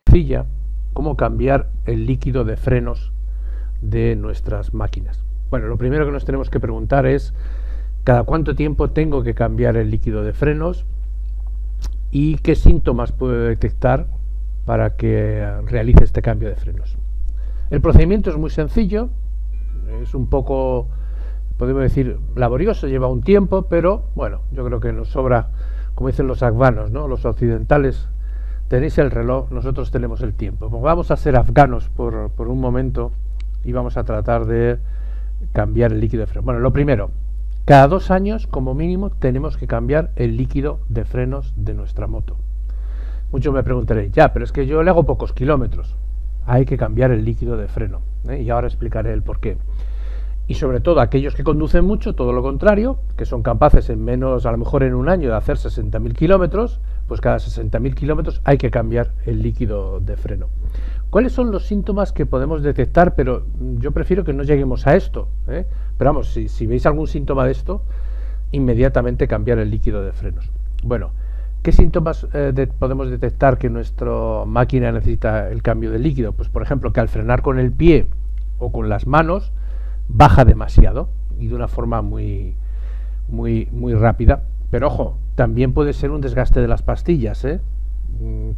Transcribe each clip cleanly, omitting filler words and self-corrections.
sencilla cómo cambiar el líquido de frenos de nuestras máquinas. Bueno, lo primero que nos tenemos que preguntar es cada cuánto tiempo tengo que cambiar el líquido de frenos y qué síntomas puedo detectar para que realice este cambio de frenos. El procedimiento es muy sencillo, es un poco, podemos decir, laborioso, lleva un tiempo, pero bueno, yo creo que nos sobra, como dicen los afganos, ¿no? Los occidentales, tenéis el reloj, nosotros tenemos el tiempo. Pues vamos a ser afganos por un momento y vamos a tratar de cambiar el líquido de freno. Bueno, lo primero, cada 2 años como mínimo tenemos que cambiar el líquido de frenos de nuestra moto. Muchos me preguntaréis, ya, pero es que yo le hago pocos kilómetros. Hay que cambiar el líquido de freno, y ahora explicaré el porqué. Y sobre todo aquellos que conducen mucho, todo lo contrario, que son capaces en menos, a lo mejor en un año, de hacer 60.000 kilómetros, pues cada 60.000 kilómetros hay que cambiar el líquido de freno. ¿Cuáles son los síntomas que podemos detectar? Pero yo prefiero que no lleguemos a esto, Pero vamos, si veis algún síntoma de esto, inmediatamente cambiar el líquido de frenos. Bueno, ¿qué síntomas podemos detectar que nuestra máquina necesita el cambio de líquido? Pues por ejemplo, que al frenar con el pie o con las manos baja demasiado y de una forma muy rápida. Pero ojo, también puede ser un desgaste de las pastillas,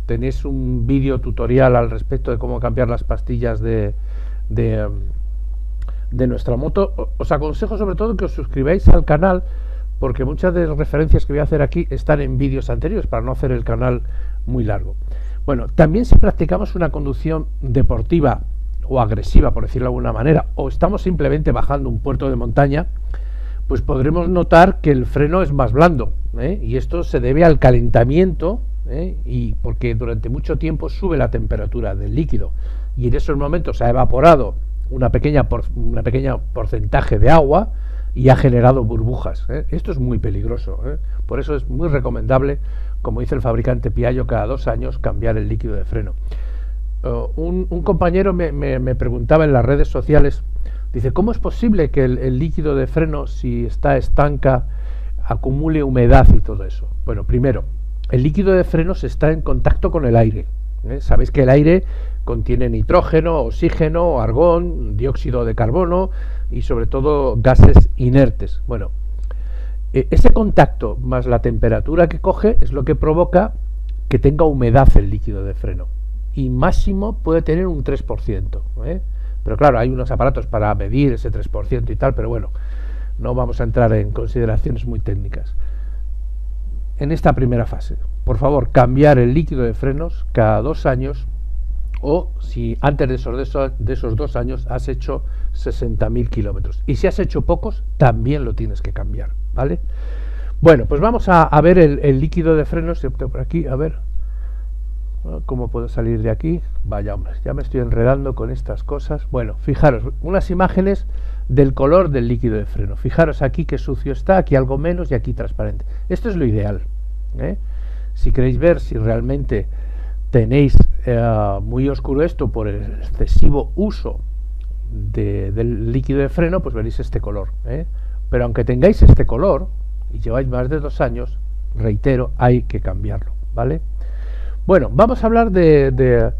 Tenéis un vídeo tutorial al respecto de cómo cambiar las pastillas de nuestra moto. Os aconsejo sobre todo que os suscribáis al canal, porque muchas de las referencias que voy a hacer aquí están en vídeos anteriores para no hacer el canal muy largo. Bueno, también si practicamos una conducción deportiva o agresiva, por decirlo de alguna manera, o estamos simplemente bajando un puerto de montaña, pues podremos notar que el freno es más blando, y esto se debe al calentamiento, y porque durante mucho tiempo sube la temperatura del líquido y en esos momentos se ha evaporado una pequeña porcentaje de agua y ha generado burbujas. Esto es muy peligroso, por eso es muy recomendable, como dice el fabricante Piaggio, cada 2 años cambiar el líquido de freno. Un compañero me preguntaba en las redes sociales, dice, ¿cómo es posible que el líquido de freno, si está estanca, acumule humedad y todo eso? Bueno, primero, el líquido de frenos está en contacto con el aire. Sabéis que el aire contiene nitrógeno, oxígeno, argón, dióxido de carbono y sobre todo gases inertes. Bueno, ese contacto más la temperatura que coge es lo que provoca que tenga humedad el líquido de freno. Y máximo puede tener un 3%. Pero claro, hay unos aparatos para medir ese 3% y tal, pero bueno, no vamos a entrar en consideraciones muy técnicas. En esta primera fase, por favor, cambiar el líquido de frenos cada 2 años, o si antes de esos 2 años has hecho 60.000 kilómetros. Y si has hecho pocos, también lo tienes que cambiar, ¿vale? Bueno, pues vamos a ver el líquido de frenos. Por aquí, a ver cómo puedo salir de aquí. Vaya, hombre, ya me estoy enredando con estas cosas. Bueno, fijaros, unas imágenes del color del líquido de freno. Fijaros aquí que sucio está, aquí algo menos y aquí transparente. Esto es lo ideal, Si queréis ver si realmente tenéis muy oscuro esto por el excesivo uso del líquido de freno, pues veréis este color, Pero aunque tengáis este color y lleváis más de 2 años, reitero, hay que cambiarlo, ¿vale? Bueno, vamos a hablar de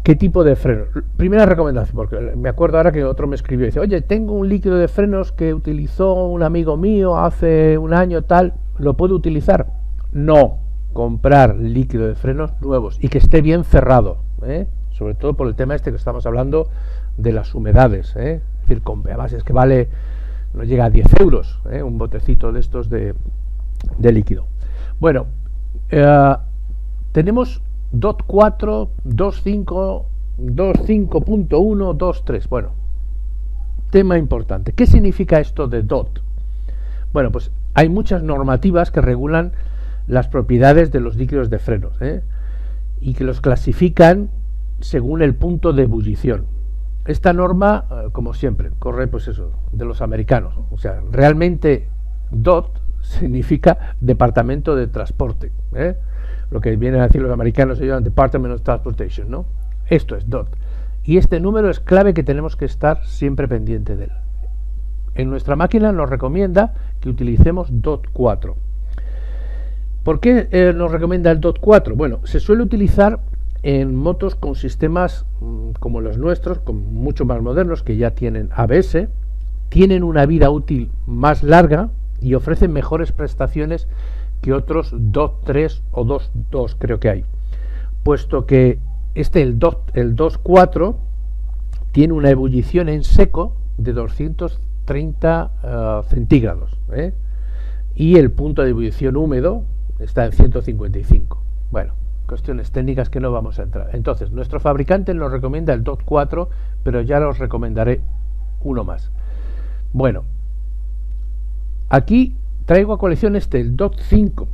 ¿qué tipo de freno? Primera recomendación, porque me acuerdo ahora que otro me escribió y dice, oye, tengo un líquido de frenos que utilizó un amigo mío hace un año tal, ¿lo puedo utilizar? No, comprar líquido de frenos nuevos y que esté bien cerrado, sobre todo por el tema este que estamos hablando de las humedades, Es decir, además es que vale, no llega a 10 euros, un botecito de estos de líquido. Bueno, tenemos DOT 4, 2.5, 2.5.1, 2.3. Bueno, tema importante. ¿Qué significa esto de DOT? Bueno, pues hay muchas normativas que regulan las propiedades de los líquidos de frenos, y que los clasifican según el punto de ebullición. Esta norma, como siempre, corre pues eso, de los americanos. O sea, realmente DOT significa Departamento de Transporte, lo que vienen a decir los americanos, se llaman Department of Transportation, ¿no? Esto es DOT. Y este número es clave que tenemos que estar siempre pendiente de él. En nuestra máquina nos recomienda que utilicemos DOT 4. ¿Por qué nos recomienda el DOT 4? Bueno, se suele utilizar en motos con sistemas como los nuestros, mucho más modernos, que ya tienen ABS, tienen una vida útil más larga y ofrecen mejores prestaciones que otros DOT 3 o DOT 2 creo que hay, puesto que el DOT 4 tiene una ebullición en seco de 230 centígrados, y el punto de ebullición húmedo está en 155. Bueno, cuestiones técnicas que no vamos a entrar. Entonces, nuestro fabricante nos recomienda el DOT 4, pero ya os recomendaré uno más. Bueno, aquí traigo a colección el DOT 5.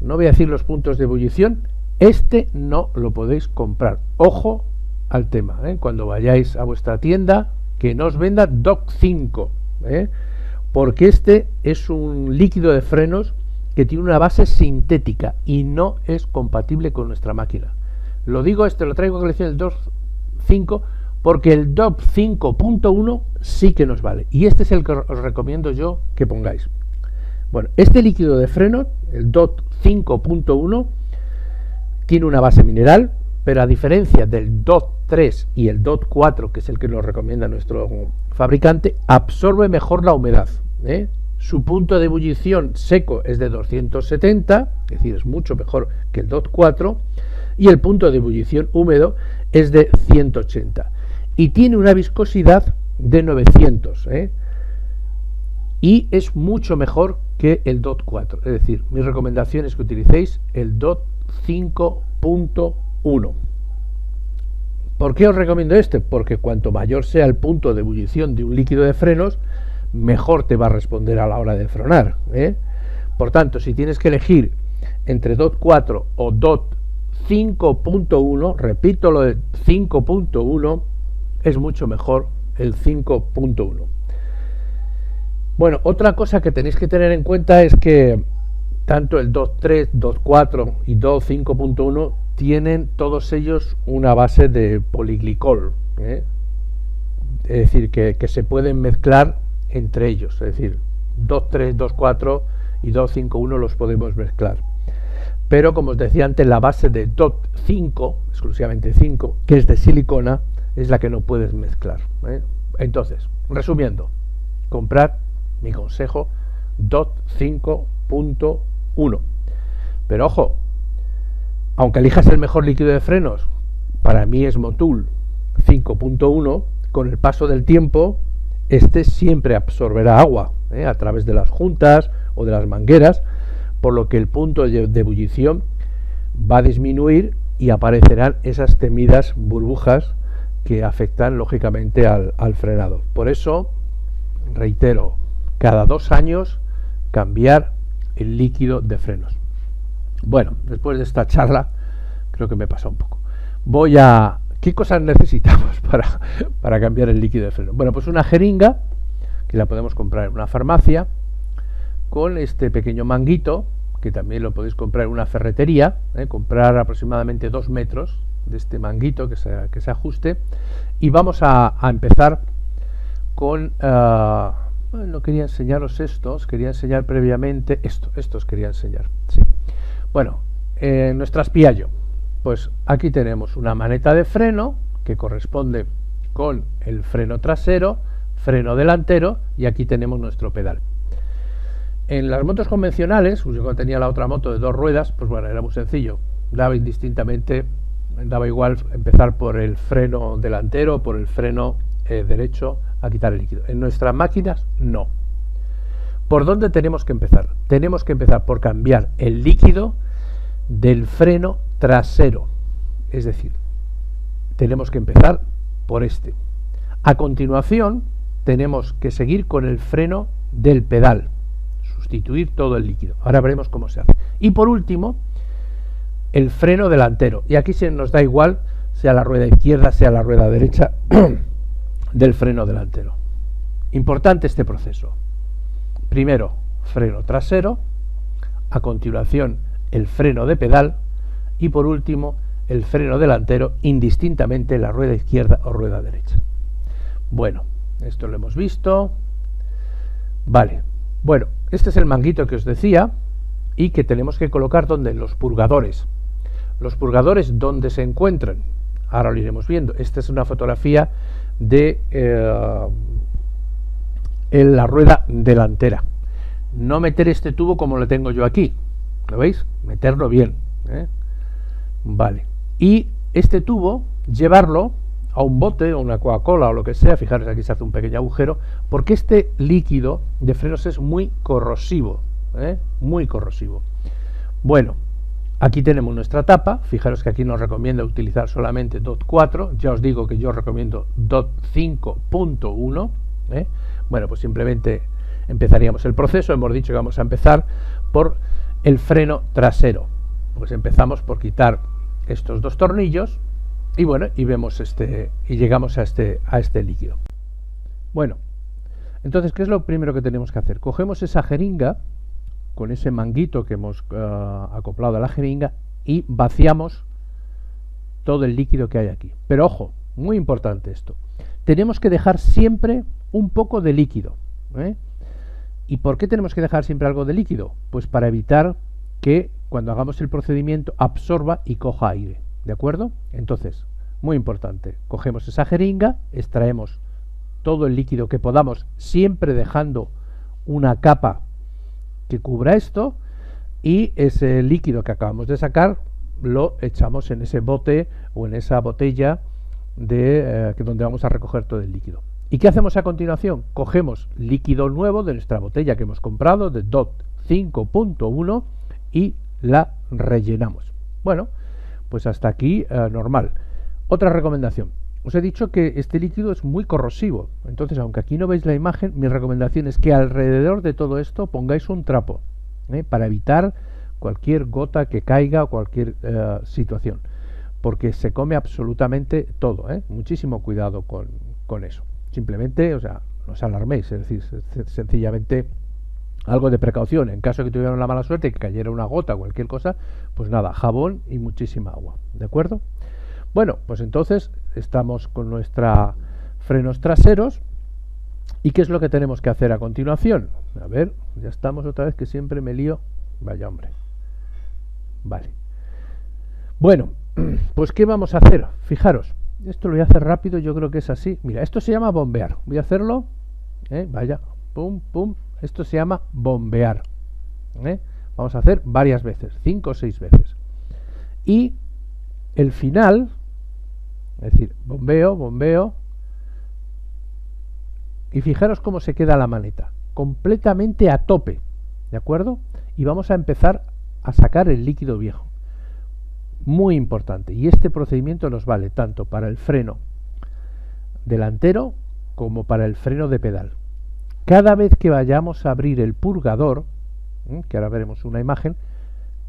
No voy a decir los puntos de ebullición. Este no lo podéis comprar. Ojo al tema, cuando vayáis a vuestra tienda, que no os venda DOT 5, porque este es un líquido de frenos que tiene una base sintética y no es compatible con nuestra máquina. Lo digo, lo traigo a colección el DOT 5 porque el DOT 5.1 sí que nos vale, y este es el que os recomiendo yo que pongáis. Bueno, este líquido de freno, el DOT 5.1, tiene una base mineral, pero a diferencia del DOT 3 y el DOT 4, que es el que nos recomienda nuestro fabricante, absorbe mejor la humedad. Su punto de ebullición seco es de 270, es decir, es mucho mejor que el DOT 4, y el punto de ebullición húmedo es de 180, y tiene una viscosidad de 900, y es mucho mejor que el DOT 4. Es decir, mi recomendación es que utilicéis el DOT 5.1. ¿Por qué os recomiendo este? Porque cuanto mayor sea el punto de ebullición de un líquido de frenos, mejor te va a responder a la hora de frenar. Por tanto, si tienes que elegir entre DOT 4 o DOT 5.1, repito lo de 5.1, es mucho mejor el 5.1. Bueno, otra cosa que tenéis que tener en cuenta es que tanto el DOT 3, DOT 4 y DOT 5.1 tienen todos ellos una base de poliglicol, es decir, que se pueden mezclar entre ellos, es decir, DOT 3, DOT 4 y DOT 5.1 los podemos mezclar. Pero como os decía antes, la base de DOT 5, exclusivamente 5, que es de silicona, es la que no puedes mezclar. Entonces, resumiendo, comprad mi consejo DOT 5.1. Pero ojo, aunque elijas el mejor líquido de frenos, para mí es Motul 5.1, con el paso del tiempo, este siempre absorberá agua a través de las juntas o de las mangueras, por lo que el punto de ebullición va a disminuir y aparecerán esas temidas burbujas que afectan lógicamente al frenado. Por eso, reitero, cada 2 años cambiar el líquido de frenos. Bueno, después de esta charla, creo que me pasa un poco. ¿Qué cosas necesitamos para cambiar el líquido de freno? Bueno, pues una jeringa, que la podemos comprar en una farmacia, con este pequeño manguito, que también lo podéis comprar en una ferretería, comprar aproximadamente 2 metros de este manguito que se ajuste, y vamos a empezar con... no quería enseñaros estos, quería enseñar previamente estos quería enseñar, sí. Bueno, nuestro aspiallo, pues aquí tenemos una maneta de freno que corresponde con el freno trasero, freno delantero, y aquí tenemos nuestro pedal. En las motos convencionales, yo cuando tenía la otra moto de 2 ruedas, pues bueno, era muy sencillo, daba indistintamente, daba igual empezar por el freno delantero o por el freno derecho a quitar el líquido. En nuestras máquinas no. ¿Por dónde tenemos que empezar? Tenemos que empezar por cambiar el líquido del freno trasero, es decir, tenemos que empezar por este. A continuación tenemos que seguir con el freno del pedal, sustituir todo el líquido. Ahora veremos cómo se hace. Y por último, el freno delantero, y aquí se nos da igual sea la rueda izquierda, sea la rueda derecha del freno delantero. Importante este proceso. Primero, freno trasero, a continuación el freno de pedal, y por último el freno delantero, indistintamente la rueda izquierda o rueda derecha. Bueno, esto lo hemos visto. Vale, bueno, este es el manguito que os decía y que tenemos que colocar donde, en los purgadores. Los purgadores, ¿dónde se encuentran? Ahora lo iremos viendo. Esta es una fotografía de en la rueda delantera. No meter este tubo como lo tengo yo aquí, ¿lo veis? Meterlo bien, ¿eh? Vale. Y este tubo, llevarlo a un bote o una Coca-Cola o lo que sea, fijaros, aquí se hace un pequeño agujero, porque este líquido de frenos es muy corrosivo, ¿eh? Muy corrosivo. Bueno, aquí tenemos nuestra tapa, fijaros que aquí nos recomienda utilizar solamente DOT 4, ya os digo que yo recomiendo DOT 5.1, ¿eh? Bueno, pues simplemente empezaríamos el proceso. Hemos dicho que vamos a empezar por el freno trasero, pues empezamos por quitar estos dos tornillos y bueno, y vemos y llegamos a este líquido. Bueno, entonces, ¿qué es lo primero que tenemos que hacer? Cogemos esa jeringa con ese manguito que hemos acoplado a la jeringa y vaciamos todo el líquido que hay aquí. Pero ojo, muy importante esto, tenemos que dejar siempre un poco de líquido, ¿eh? ¿Y por qué tenemos que dejar siempre algo de líquido? Pues para evitar que cuando hagamos el procedimiento absorba y coja aire, ¿de acuerdo? Entonces, muy importante, cogemos esa jeringa, extraemos todo el líquido que podamos, siempre dejando una capa que cubra esto, y ese líquido que acabamos de sacar lo echamos en ese bote o en esa botella donde vamos a recoger todo el líquido. ¿Y qué hacemos a continuación? Cogemos líquido nuevo de nuestra botella que hemos comprado, de DOT 5.1, y la rellenamos. Bueno, pues hasta aquí normal. Otra recomendación. Os he dicho que este líquido es muy corrosivo, entonces aunque aquí no veis la imagen, mi recomendación es que alrededor de todo esto pongáis un trapo, para evitar cualquier gota que caiga o cualquier situación, porque se come absolutamente todo, muchísimo cuidado con eso. Simplemente, o sea, no os alarméis, es decir, sencillamente algo de precaución. En caso de que tuvieran la mala suerte que cayera una gota o cualquier cosa, pues nada, jabón y muchísima agua, ¿de acuerdo? Bueno, pues entonces estamos con nuestros frenos traseros. ¿Y qué es lo que tenemos que hacer a continuación? A ver, ya estamos otra vez, que siempre me lío. Vaya hombre. Vale. Bueno, pues ¿qué vamos a hacer? Fijaros, esto lo voy a hacer rápido, yo creo que es así. Mira, esto se llama bombear. Voy a hacerlo. Vaya, pum, pum. Esto se llama bombear. Vamos a hacer varias veces, 5 o 6 veces. Y el final, es decir, bombeo, bombeo. Y fijaros cómo se queda la maneta, completamente a tope, ¿de acuerdo? Y vamos a empezar a sacar el líquido viejo. Muy importante. Y este procedimiento nos vale tanto para el freno delantero como para el freno de pedal. Cada vez que vayamos a abrir el purgador, que ahora veremos una imagen,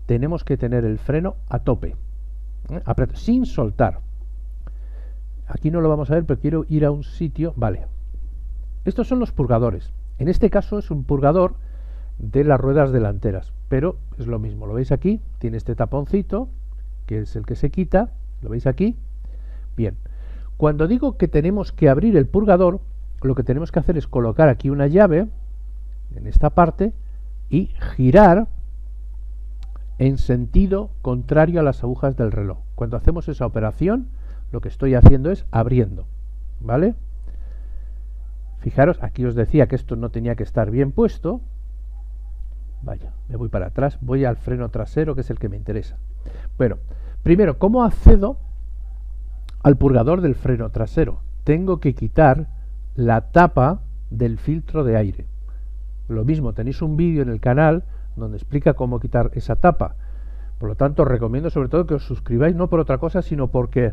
tenemos que tener el freno a tope, sin soltar. Aquí no lo vamos a ver, pero quiero ir a un sitio. Vale. Estos son los purgadores. En este caso es un purgador de las ruedas delanteras, pero es lo mismo. ¿Lo veis aquí? Tiene este taponcito, que es el que se quita. ¿Lo veis aquí? Bien. Cuando digo que tenemos que abrir el purgador, lo que tenemos que hacer es colocar aquí una llave en esta parte y girar en sentido contrario a las agujas del reloj. Cuando hacemos esa operación, lo que estoy haciendo es abriendo, ¿vale? Fijaros, aquí os decía que esto no tenía que estar bien puesto. Vaya, me voy para atrás, voy al freno trasero, que es el que me interesa. Bueno, primero, ¿cómo accedo al purgador del freno trasero? Tengo que quitar la tapa del filtro de aire. Lo mismo, tenéis un vídeo en el canal donde explica cómo quitar esa tapa. Por lo tanto, os recomiendo sobre todo que os suscribáis, no por otra cosa, sino porque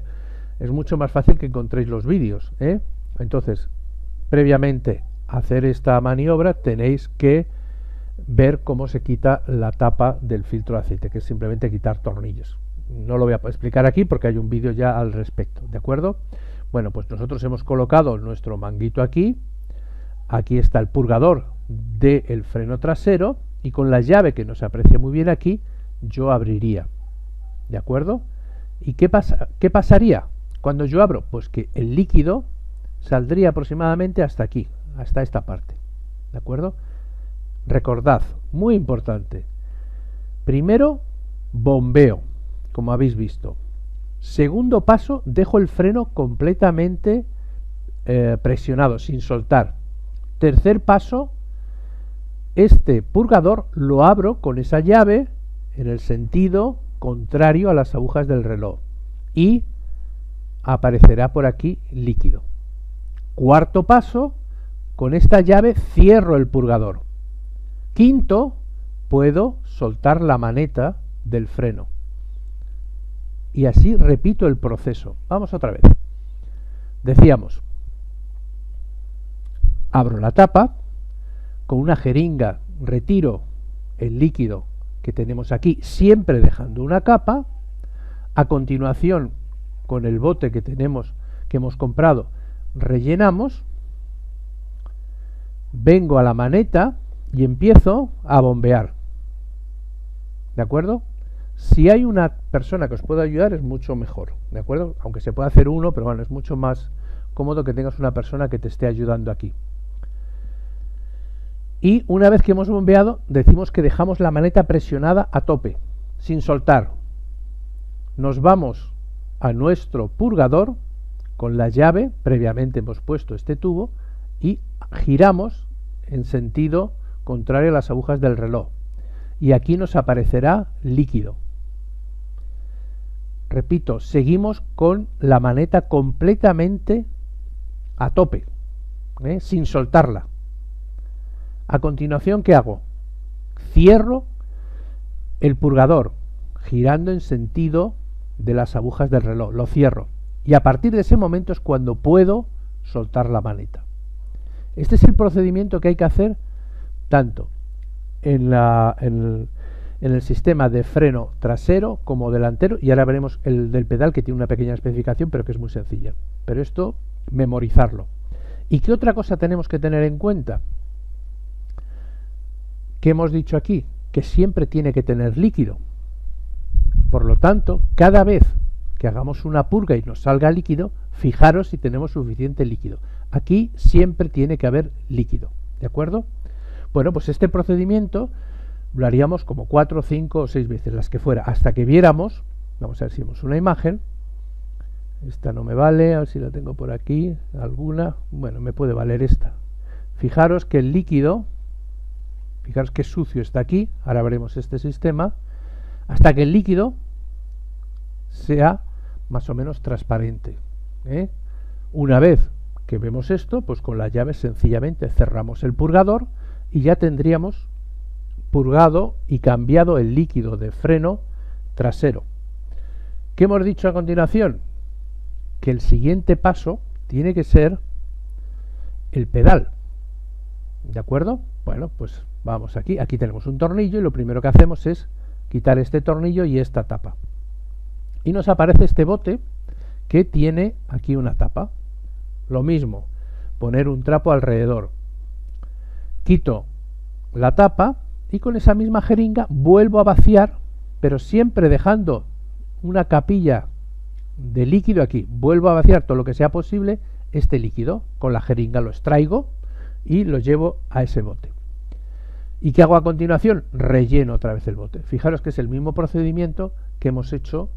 es mucho más fácil que encontréis los vídeos, Entonces, previamente a hacer esta maniobra tenéis que ver cómo se quita la tapa del filtro de aceite, que es simplemente quitar tornillos. No lo voy a explicar aquí porque hay un vídeo ya al respecto, ¿de acuerdo? Bueno, pues nosotros hemos colocado nuestro manguito aquí. Aquí está el purgador del freno trasero y con la llave, que no se aprecia muy bien aquí, yo abriría, ¿de acuerdo? ¿Y qué pasaría cuando yo abro? Pues que el líquido saldría aproximadamente hasta aquí, hasta esta parte, ¿de acuerdo? Recordad, muy importante, primero bombeo, como habéis visto. Segundo paso, dejo el freno completamente presionado, sin soltar. Tercer paso, este purgador lo abro con esa llave en el sentido contrario a las agujas del reloj y aparecerá por aquí líquido. Cuarto paso, con esta llave cierro el purgador. Quinto, puedo soltar la maneta del freno. Y así repito el proceso. Vamos otra vez. Decíamos, abro la tapa, con una jeringa retiro el líquido que tenemos aquí, siempre dejando una capa. A continuación, con el bote que hemos comprado, rellenamos. Vengo a la maneta y empiezo a bombear. ¿De acuerdo? Si hay una persona que os pueda ayudar es mucho mejor, ¿de acuerdo? Aunque se pueda hacer uno, pero bueno, es mucho más cómodo que tengas una persona que te esté ayudando aquí. Y una vez que hemos bombeado, decimos que dejamos la maneta presionada a tope, sin soltar. Nos vamos a nuestro purgador, con la llave, previamente hemos puesto este tubo, y giramos en sentido contrario a las agujas del reloj. Y aquí nos aparecerá líquido. Repito, seguimos con la maneta completamente a tope, sin soltarla. A continuación, ¿qué hago? Cierro el purgador, girando en sentido de las agujas del reloj. Lo cierro. Y a partir de ese momento es cuando puedo soltar la maneta. Este es el procedimiento que hay que hacer tanto en el sistema de freno trasero como delantero, y ahora veremos el del pedal, que tiene una pequeña especificación pero que es muy sencilla. Pero esto, memorizarlo. ¿Y qué otra cosa tenemos que tener en cuenta? ¿Qué hemos dicho aquí? Que siempre tiene que tener líquido. Por lo tanto, cada vez que hagamos una purga y nos salga líquido, fijaros si tenemos suficiente líquido. Aquí siempre tiene que haber líquido, ¿de acuerdo? Bueno, pues este procedimiento lo haríamos como 4, 5 o 6 veces, las que fuera, hasta que viéramos. Vamos a ver si vemos una imagen. Esta no me vale, a ver si la tengo por aquí, alguna. Bueno, me puede valer esta. Fijaros que el líquido, fijaros que sucio está aquí, ahora veremos este sistema, hasta que el líquido sea más o menos transparente. Una vez que vemos esto, pues con la llave sencillamente cerramos el purgador y ya tendríamos purgado y cambiado el líquido de freno trasero. ¿Qué hemos dicho a continuación? Que el siguiente paso tiene que ser el pedal. ¿De acuerdo? Bueno, pues vamos aquí. Aquí tenemos un tornillo y lo primero que hacemos es quitar este tornillo y esta tapa. Y nos aparece este bote que tiene aquí una tapa. Lo mismo, poner un trapo alrededor. Quito la tapa y con esa misma jeringa vuelvo a vaciar, pero siempre dejando una capilla de líquido aquí. Vuelvo a vaciar todo lo que sea posible este líquido. Con la jeringa lo extraigo y lo llevo a ese bote. ¿Y qué hago a continuación? Relleno otra vez el bote. Fijaros que es el mismo procedimiento que hemos hecho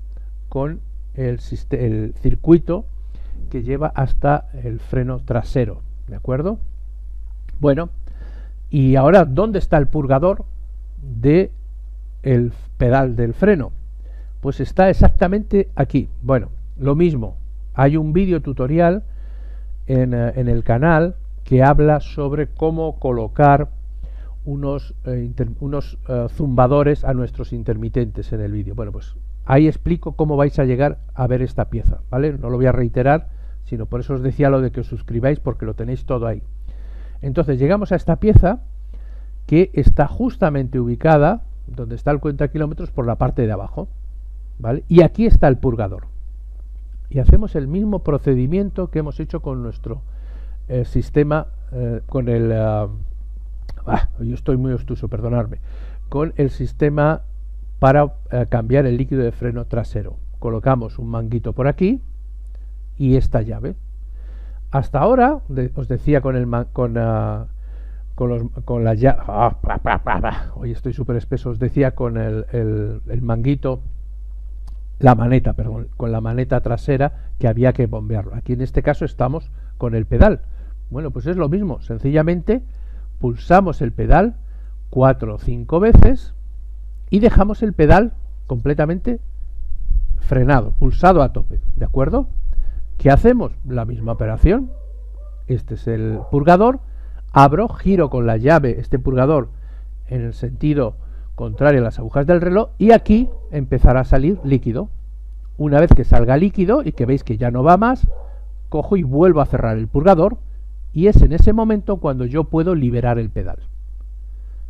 con el circuito que lleva hasta el freno trasero, ¿de acuerdo? Bueno, y ahora, ¿dónde está el purgador del pedal del freno? Pues está exactamente aquí. Bueno, lo mismo, hay un vídeo tutorial en el canal que habla sobre cómo colocar unos zumbadores a nuestros intermitentes en el vídeo. Bueno, pues ahí explico cómo vais a llegar a ver esta pieza, ¿vale? No lo voy a reiterar, sino por eso os decía lo de que os suscribáis, porque lo tenéis todo ahí. Entonces llegamos a esta pieza que está justamente ubicada donde está el cuenta kilómetros, por la parte de abajo, ¿vale? Y aquí está el purgador. Y hacemos el mismo procedimiento que hemos hecho con nuestro sistema, con el... yo estoy muy obtuso, perdonadme. Con el sistema para cambiar el líquido de freno trasero. Colocamos un manguito por aquí y esta llave. Hasta ahora, os decía con la llave... hoy estoy súper espeso. Os decía con el manguito la maneta, perdón, con la maneta trasera que había que bombearlo. Aquí en este caso estamos con el pedal. Bueno, pues es lo mismo, sencillamente pulsamos el pedal 4 o 5 veces y dejamos el pedal completamente frenado, pulsado a tope, ¿de acuerdo? ¿Qué hacemos? La misma operación. Este es el purgador, abro, giro con la llave este purgador en el sentido contrario a las agujas del reloj y aquí empezará a salir líquido. Una vez que salga líquido y que veis que ya no va más, cojo y vuelvo a cerrar el purgador y es en ese momento cuando yo puedo liberar el pedal.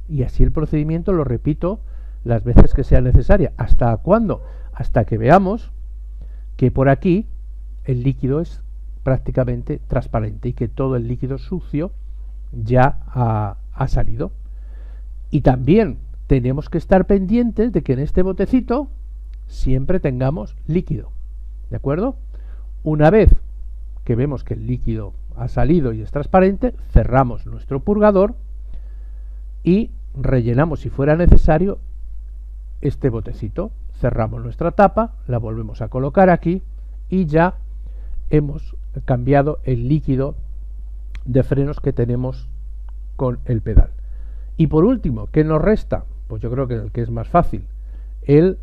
Y así el procedimiento lo repito las veces que sea necesaria. ¿Hasta cuándo? Hasta que veamos que por aquí el líquido es prácticamente transparente y que todo el líquido sucio ya ha salido. Y también tenemos que estar pendientes de que en este botecito siempre tengamos líquido, ¿de acuerdo? Una vez que vemos que el líquido ha salido y es transparente, cerramos nuestro purgador y rellenamos, si fuera necesario, este botecito. Cerramos nuestra tapa, la volvemos a colocar aquí y ya hemos cambiado el líquido de frenos que tenemos con el pedal. Y por último, ¿qué nos resta? Pues yo creo que el que es más fácil, el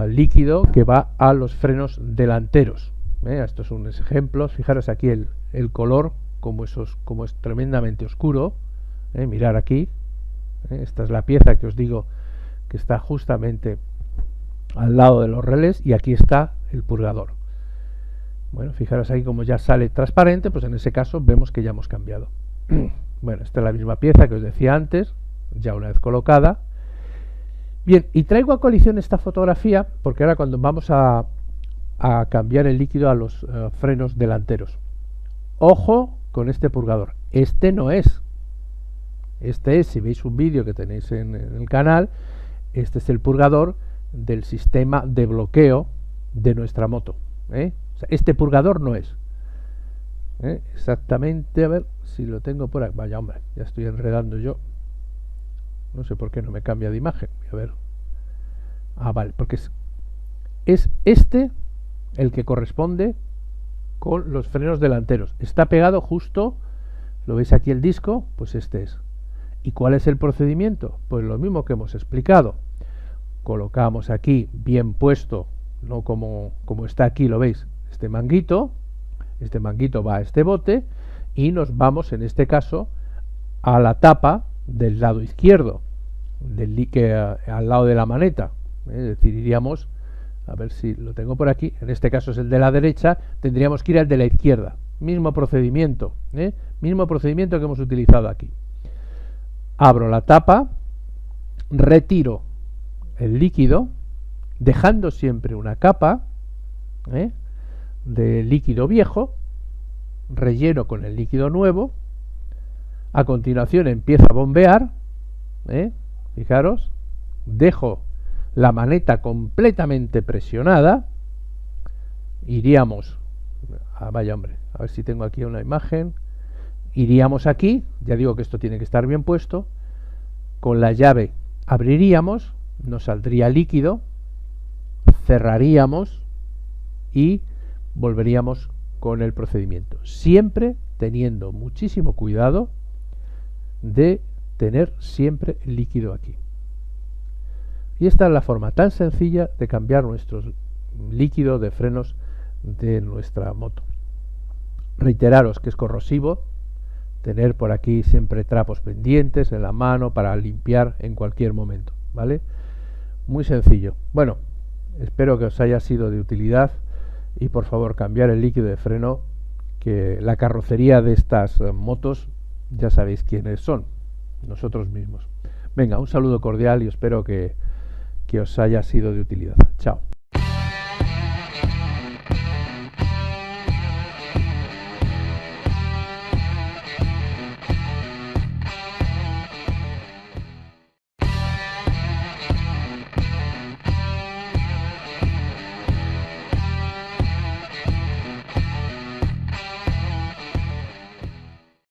líquido que va a los frenos delanteros. Estos son unos ejemplos. Fijaros aquí el color, como es tremendamente oscuro. Mirar aquí. Esta es la pieza que os digo que está justamente al lado de los relés y aquí está el purgador. Bueno, fijaros aquí como ya sale transparente, pues en ese caso vemos que ya hemos cambiado. Bueno, esta es la misma pieza que os decía antes, ya una vez colocada. Bien, y traigo a colación esta fotografía porque ahora cuando vamos a cambiar el líquido a los frenos delanteros. Ojo con este purgador, este no es. Este es, si veis un vídeo que tenéis en el canal, este es el purgador del sistema de bloqueo de nuestra moto. O sea, este purgador no es. Exactamente, a ver si lo tengo por aquí. Vaya hombre, ya estoy enredando yo. No sé por qué no me cambia de imagen. A ver. Ah, vale, porque es este el que corresponde con los frenos delanteros. Está pegado justo, lo veis aquí el disco, pues este es. ¿Y cuál es el procedimiento? Pues lo mismo que hemos explicado. Colocamos aquí bien puesto, no como está aquí, lo veis, este manguito va a este bote y nos vamos en este caso a la tapa del lado izquierdo, al lado de la maneta. Es decir, iríamos, a ver si lo tengo por aquí, en este caso es el de la derecha, tendríamos que ir al de la izquierda. Mismo procedimiento, mismo procedimiento que hemos utilizado aquí. Abro la tapa, retiro el líquido, dejando siempre una capa de líquido viejo, relleno con el líquido nuevo, a continuación empiezo a bombear, fijaros, dejo la maneta completamente presionada, iríamos, vaya hombre, a ver si tengo aquí una imagen, iríamos aquí, ya digo que esto tiene que estar bien puesto, con la llave abriríamos, nos saldría líquido, cerraríamos y volveríamos con el procedimiento, siempre teniendo muchísimo cuidado de tener siempre el líquido aquí. Y esta es la forma tan sencilla de cambiar nuestro líquido de frenos de nuestra moto. Reiteraros que es corrosivo, tener por aquí siempre trapos pendientes en la mano para limpiar en cualquier momento, ¿vale? Muy sencillo. Bueno, espero que os haya sido de utilidad y por favor cambiar el líquido de freno, que la carrocería de estas motos ya sabéis quiénes son, nosotros mismos. Venga, un saludo cordial y espero que os haya sido de utilidad. Chao.